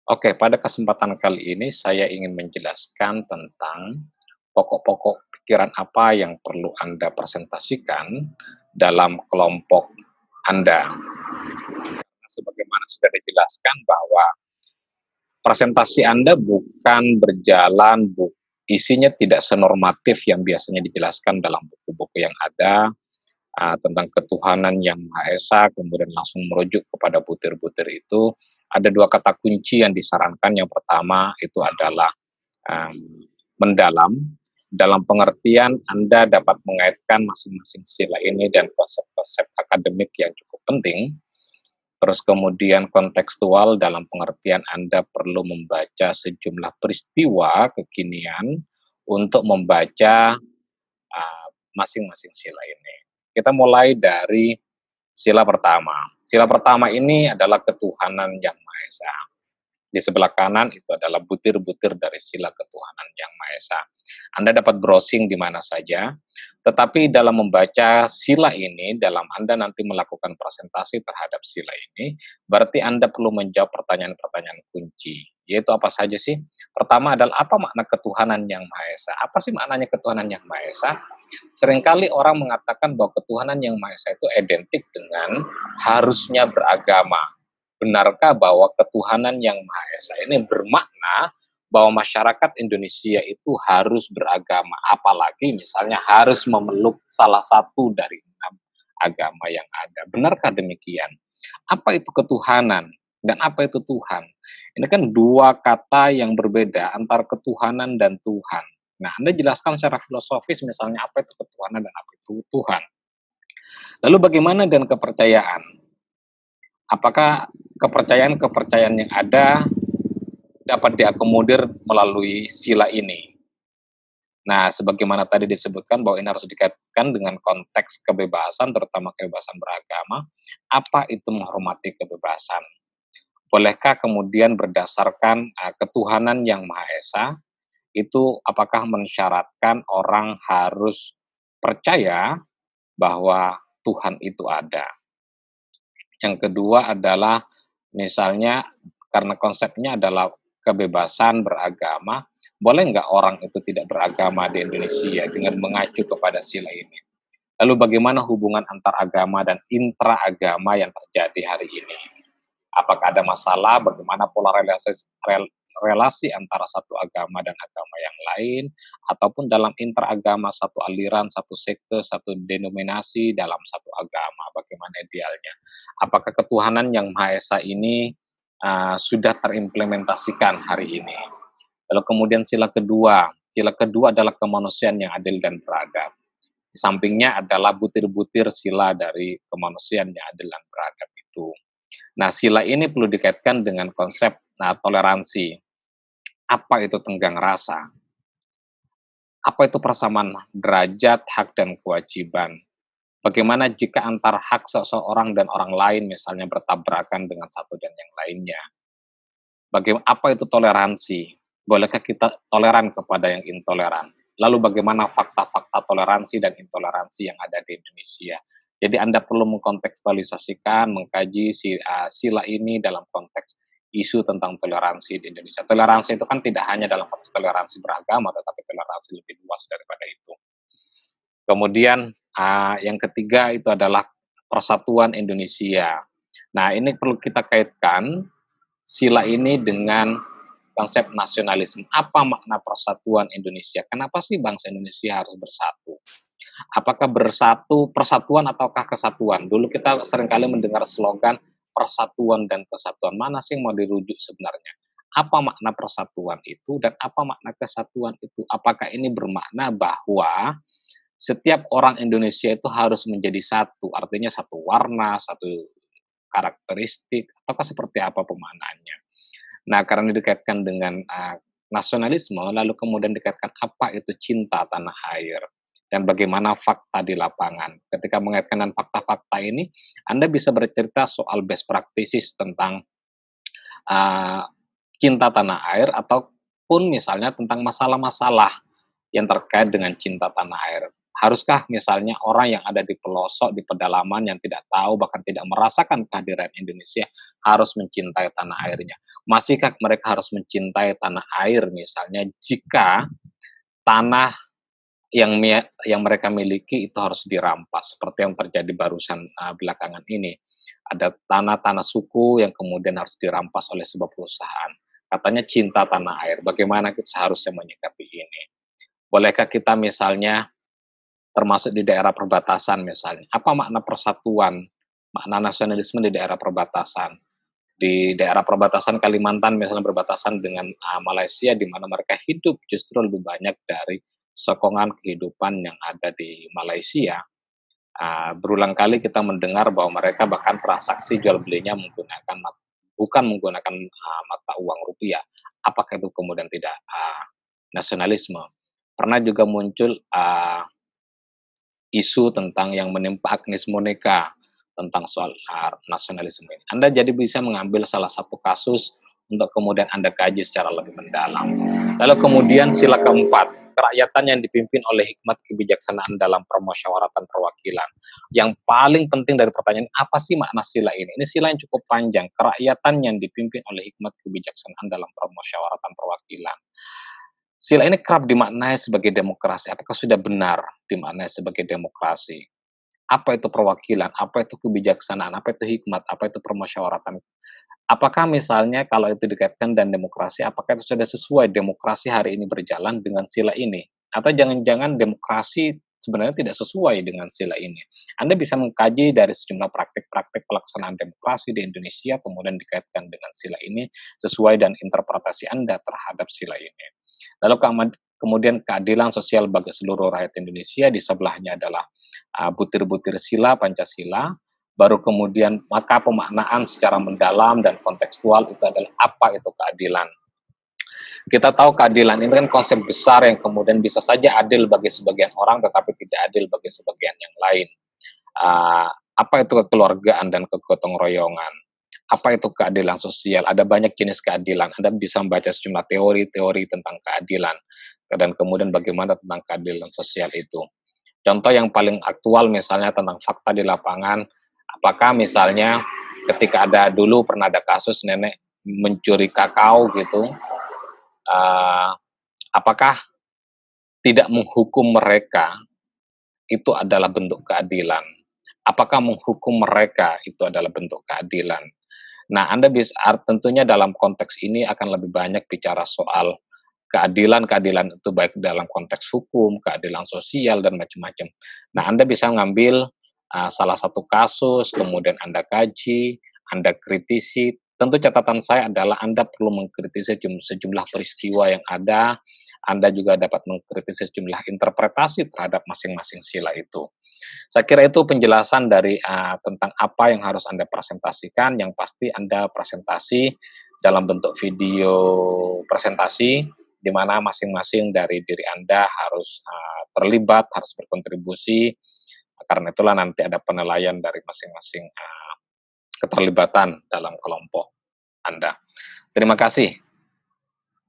Oke, pada kesempatan kali ini saya ingin menjelaskan tentang pokok-pokok pikiran apa yang perlu Anda presentasikan dalam kelompok Anda. Sebagaimana sudah dijelaskan bahwa presentasi Anda bukan berjalan, isinya tidak senormatif yang biasanya dijelaskan dalam buku-buku yang ada, tentang ketuhanan yang Maha Esa, kemudian langsung merujuk kepada butir-butir itu. Ada dua kata kunci yang disarankan. Yang pertama itu adalah mendalam, dalam pengertian Anda dapat mengaitkan masing-masing sila ini dan konsep-konsep akademik yang cukup penting. Terus kemudian kontekstual dalam pengertian Anda perlu membaca sejumlah peristiwa kekinian untuk membaca masing-masing sila ini. Kita mulai dari sila pertama. Sila pertama ini adalah ketuhanan yang Maha Esa. Di sebelah kanan itu adalah butir-butir dari sila ketuhanan yang Maha Esa. Anda dapat browsing di mana saja, tetapi dalam membaca sila ini, dalam Anda nanti melakukan presentasi terhadap sila ini, berarti Anda perlu menjawab pertanyaan-pertanyaan kunci. Yaitu apa saja sih? Pertama adalah apa makna ketuhanan yang Maha Esa? Apa sih maknanya ketuhanan yang Maha Esa? Seringkali orang mengatakan bahwa ketuhanan yang Maha Esa itu identik dengan harusnya beragama. Benarkah bahwa ketuhanan yang Maha Esa ini bermakna bahwa masyarakat Indonesia itu harus beragama, apalagi misalnya harus memeluk salah satu dari 6 agama yang ada. Benarkah demikian? Apa itu ketuhanan dan apa itu Tuhan? Ini kan dua kata yang berbeda antara ketuhanan dan Tuhan. Nah, Anda jelaskan secara filosofis misalnya apa itu ketuhanan dan apa itu Tuhan. Lalu bagaimana dengan kepercayaan? Apakah kepercayaan-kepercayaan yang ada dapat diakomodir melalui sila ini? Nah, sebagaimana tadi disebutkan bahwa ini harus dikaitkan dengan konteks kebebasan, terutama kebebasan beragama. Apa itu menghormati kebebasan? Bolehkah kemudian berdasarkan ketuhanan yang Maha Esa, itu apakah mensyaratkan orang harus percaya bahwa Tuhan itu ada? Yang kedua adalah misalnya karena konsepnya adalah kebebasan beragama, boleh nggak orang itu tidak beragama di Indonesia dengan mengacu kepada sila ini? Lalu bagaimana hubungan antar agama dan intraagama yang terjadi hari ini? Apakah ada masalah? Bagaimana pola relasi antara satu agama dan agama yang lain? Ataupun dalam interagama satu aliran, satu sekte, satu denominasi dalam satu agama? Bagaimana idealnya? Apakah ketuhanan yang Maha Esa ini sudah terimplementasikan hari ini? Lalu kemudian sila kedua adalah kemanusiaan yang adil dan beradab. Di sampingnya adalah butir-butir sila dari kemanusiaan yang adil dan beradab itu. Nah, sila ini perlu dikaitkan dengan konsep toleransi. Apa itu tenggang rasa? Apa itu persamaan derajat, hak, dan kewajiban? Bagaimana jika antar hak seseorang dan orang lain misalnya bertabrakan dengan satu dan yang lainnya? Bagaimana apa itu toleransi? Bolehkah kita toleran kepada yang intoleran? Lalu bagaimana fakta-fakta toleransi dan intoleransi yang ada di Indonesia? Jadi Anda perlu mengkontekstualisasikan, mengkaji sila ini dalam konteks isu tentang toleransi di Indonesia. Toleransi itu kan tidak hanya dalam konteks toleransi beragama, tetapi toleransi lebih luas daripada itu. Kemudian yang ketiga itu adalah persatuan Indonesia. Nah, ini perlu kita kaitkan sila ini dengan konsep nasionalisme. Apa makna persatuan Indonesia? Kenapa sih bangsa Indonesia harus bersatu? Apakah bersatu, persatuan ataukah kesatuan? Dulu kita seringkali mendengar slogan persatuan dan kesatuan. Mana sih yang mau dirujuk sebenarnya? Apa makna persatuan itu dan apa makna kesatuan itu? Apakah ini bermakna bahwa setiap orang Indonesia itu harus menjadi satu, artinya satu warna, satu karakteristik, ataukah seperti apa pemaknaannya? Nah, karena dikaitkan dengan nasionalisme, lalu kemudian dikaitkan apa itu cinta tanah air dan bagaimana fakta di lapangan. Ketika mengaitkan dengan fakta-fakta ini, Anda bisa bercerita soal best practices tentang uh, cinta tanah air ataupun misalnya tentang masalah-masalah yang terkait dengan cinta tanah air. Haruskah misalnya orang yang ada di pelosok, di pedalaman yang tidak tahu bahkan tidak merasakan kehadiran Indonesia harus mencintai tanah airnya? Masihkah mereka harus mencintai tanah air misalnya jika tanah yang mereka miliki itu harus dirampas seperti yang terjadi barusan, belakangan ini. Ada tanah-tanah suku yang kemudian harus dirampas oleh sebuah perusahaan. Katanya cinta tanah air, bagaimana kita seharusnya menyikapi ini? Bolehkah kita misalnya termasuk di daerah perbatasan misalnya, apa makna persatuan, makna nasionalisme di daerah perbatasan? Di daerah perbatasan Kalimantan misalnya berbatasan dengan, Malaysia di mana mereka hidup justru lebih banyak dari sokongan kehidupan yang ada di Malaysia. Berulang kali kita mendengar bahwa mereka bahkan transaksi jual belinya menggunakan bukan menggunakan, mata uang rupiah. Apakah itu kemudian tidak, nasionalisme? Pernah juga muncul, isu tentang yang menimpa Agnes Monica, tentang soal, nasionalisme ini. Anda jadi bisa mengambil salah satu kasus untuk kemudian Anda kaji secara lebih mendalam. Lalu kemudian sila keempat, kerakyatan yang dipimpin oleh hikmat kebijaksanaan dalam permusyawaratan perwakilan. Yang paling penting dari pertanyaan, apa sih makna sila ini? Ini sila yang cukup panjang, kerakyatan yang dipimpin oleh hikmat kebijaksanaan dalam permusyawaratan perwakilan. Sila ini kerap dimaknai sebagai demokrasi. Apakah sudah benar dimaknai sebagai demokrasi? Apa itu perwakilan? Apa itu kebijaksanaan? Apa itu hikmat? Apa itu permusyawaratan? Apakah misalnya kalau itu dikaitkan dan demokrasi, apakah itu sudah sesuai demokrasi hari ini berjalan dengan sila ini? Atau jangan-jangan demokrasi sebenarnya tidak sesuai dengan sila ini? Anda bisa mengkaji dari sejumlah praktik-praktik pelaksanaan demokrasi di Indonesia, kemudian dikaitkan dengan sila ini, sesuai dan interpretasi Anda terhadap sila ini. Lalu kemudian keadilan sosial bagi seluruh rakyat Indonesia, di sebelahnya adalah butir-butir sila Pancasila, baru kemudian maka pemaknaan secara mendalam dan kontekstual itu adalah apa itu keadilan. Kita tahu keadilan ini kan konsep besar yang kemudian bisa saja adil bagi sebagian orang tetapi tidak adil bagi sebagian yang lain. Apa itu kekeluargaan dan kegotong royongan? Apa itu keadilan sosial? Ada banyak jenis keadilan. Anda bisa membaca sejumlah teori-teori tentang keadilan dan kemudian bagaimana tentang keadilan sosial itu. Contoh yang paling aktual misalnya tentang fakta di lapangan, apakah misalnya ketika dulu pernah ada kasus nenek mencuri kakao gitu, uh, apakah tidak menghukum mereka itu adalah bentuk keadilan? Apakah menghukum mereka itu adalah bentuk keadilan? Nah, Anda bisa tentunya dalam konteks ini akan lebih banyak bicara soal keadilan-keadilan itu baik dalam konteks hukum, keadilan sosial dan macam-macam. Nah, Anda bisa ngambil salah satu kasus, kemudian Anda kaji, Anda kritisi. Tentu catatan saya adalah Anda perlu mengkritisi sejumlah peristiwa yang ada. Anda juga dapat mengkritisi sejumlah interpretasi terhadap masing-masing sila itu. Saya kira itu penjelasan dari tentang apa yang harus Anda presentasikan. Yang pasti Anda presentasi dalam bentuk video presentasi di mana masing-masing dari diri Anda harus terlibat, harus berkontribusi. Karena itulah nanti ada penilaian dari masing-masing keterlibatan dalam kelompok Anda. Terima kasih.